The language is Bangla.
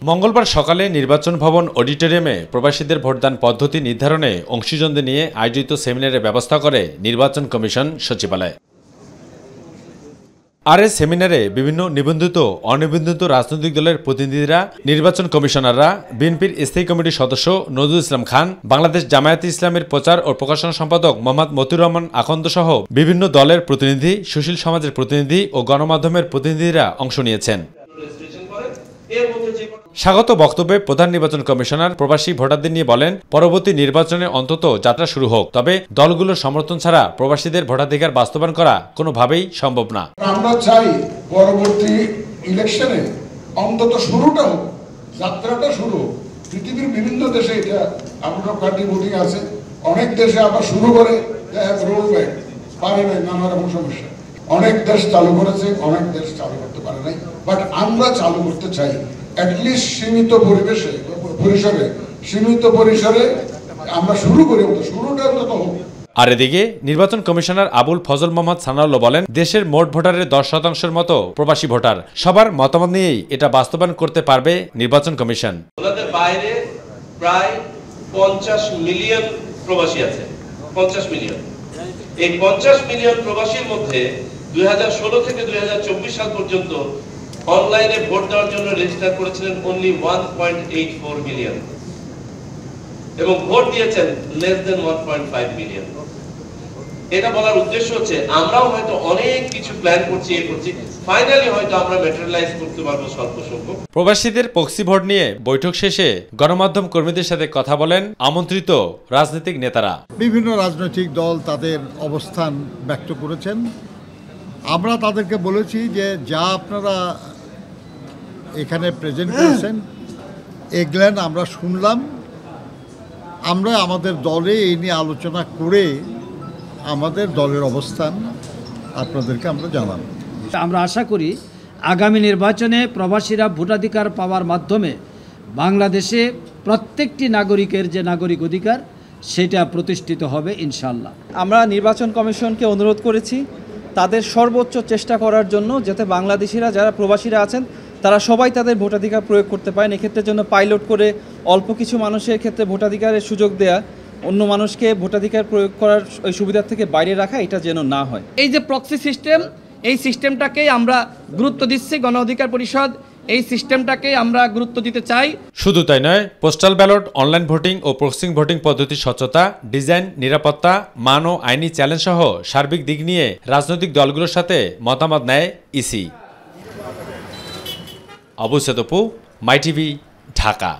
মঙ্গলবার সকালে নির্বাচন ভবন অডিটোরিয়ামে প্রবাসীদের ভোটদান পদ্ধতি নির্ধারণে অংশীজনদের নিয়ে আয়োজিত সেমিনারের ব্যবস্থা করে নির্বাচন কমিশন সচিবালয়। আর এই সেমিনারে বিভিন্ন নিবন্ধিত অনিবন্ধিত রাজনৈতিক দলের প্রতিনিধিরা, নির্বাচন কমিশনাররা, বিএনপির স্থায়ী কমিটির সদস্য নজরুল ইসলাম খান, বাংলাদেশ জামায়াতে ইসলামের প্রচার ও প্রকাশনা সম্পাদক মোহাম্মদ মতিউর রহমান আখন্দ সহ বিভিন্ন দলের প্রতিনিধি, সুশীল সমাজের প্রতিনিধি ও গণমাধ্যমের প্রতিনিধিরা অংশ নিয়েছেন। স্বাগত বক্তব্যে প্রধান নির্বাচন কমিশনার প্রবাসী ভোটারদের নিয়ে বলেন, পরবর্তী নির্বাচনে অন্তত যাত্রা শুরু হোক, তবে দলগুলোর সমর্থন ছাড়া প্রবাসীদের ভোটাধিকার বাস্তবায়ন করা কোনোভাবেই সম্ভব না। আমরা চাই পরবর্তী ইলেকশনে অন্তত শুরুটা হোক, যাত্রাটা শুরু হোক। পৃথিবীর বিভিন্ন দেশে এটা আমরা পার্টি ভোটিং আছে, অনেক দেশে আবার শুরু করে রোল ব্যাক পারে নাই, নানা রকম সমস্যা। অনেক দেশ চালু করেছে, অনেক দেশ চালু করতে পারে নাই, বাট আমরা চালু করতে চাই। অ্যাটলিস্ট সীমিত পরিসরে আমরা শুরু করি, শুরুটা অন্তত হোক। আর এদিকে নির্বাচন কমিশনার আবুল ফজল মোহাম্মদ সানাউল্লাহ বলেন, দেশের মোট ভোটারের 10% মতো প্রবাসী ভোটার। সবার মতামত নিয়েই এটা বাস্তবায়ন করতে পারবে নির্বাচন কমিশন। ওনাদের বাইরে প্রায় 50 মিলিয়ন প্রবাসী আছে, 50 মিলিয়ন। এই 50 মিলিয়ন প্রবাসীর মধ্যে 2016 থেকে 2024 সাল পর্যন্ত অনলাইনে ভোট দেওয়ার জন্য রেজিস্টার করেছিলেন অনলি 1.84 মিলিয়ন এবং ভোট দিয়েছেন লেস দেন 1.5 মিলিয়ন। এটা বলার উদ্দেশ্য হচ্ছে আমরাও হয়তো অনেক কিছু প্ল্যান করছি, ফাইনালি হয়তো আমরা ম্যাটেরিয়ালাইজ করতে পারবো স্বল্প সংখ্যক। প্রবাসীদের প্রক্সি ভোট নিয়ে বৈঠক শেষে গণমাধ্যম কর্মীদের সাথে কথা বলেন আমন্ত্রিত রাজনৈতিক নেতারা। বিভিন্ন রাজনৈতিক দল তাদের অবস্থান ব্যক্ত করেছেন। আমরা তাদেরকে বলেছি যে যা আপনারা এখানে প্রেজেন্ট করেছেন এগুলেন আমরা শুনলাম, আমরা আমাদের দলে এই নিয়ে আলোচনা করে আমাদের দলের অবস্থান আপনাদেরকে আমরা জানাব। আমরা আশা করি আগামী নির্বাচনে প্রবাসীরা ভোটাধিকার পাওয়ার মাধ্যমে বাংলাদেশে প্রত্যেকটি নাগরিকের যে নাগরিক অধিকার সেটা প্রতিষ্ঠিত হবে ইনশাআল্লাহ। আমরা নির্বাচন কমিশনকে অনুরোধ করেছি তাদের সর্বোচ্চ চেষ্টা করার জন্য, যাতে বাংলাদেশিরা যারা প্রবাসীরা আছেন তারা সবাই তাদের ভোটাধিকার প্রয়োগ করতে পারেন। এক্ষেত্রের জন্য পাইলট করে অল্প কিছু মানুষের ক্ষেত্রে ভোটাধিকারের সুযোগ দেয়া, অন্য মানুষকে ভোটাধিকার প্রয়োগ করার ওই সুবিধার থেকে বাইরে রাখা, এটা যেন না হয়। এই যে প্রক্সি সিস্টেম, এই সিস্টেমটাকেই আমরা গুরুত্ব দিচ্ছি। গণ অধিকার পরিষদ এই সিস্টেমটাকে আমরা গুরুত্ব দিতে চাই। শুধু তাই নয়, পোস্টাল ব্যালট, অনলাইন ভোটিং ও প্রক্সি ভোটিং পদ্ধতির স্বচ্ছতা, ডিজাইন, নিরাপত্তা, মান ও আইনি চ্যালেঞ্জ সহ সার্বিক দিক নিয়ে রাজনৈতিক দলগুলোর সাথে মতামত নেয় ইসি। আবু সাদপু, মাই টিভি, ঢাকা।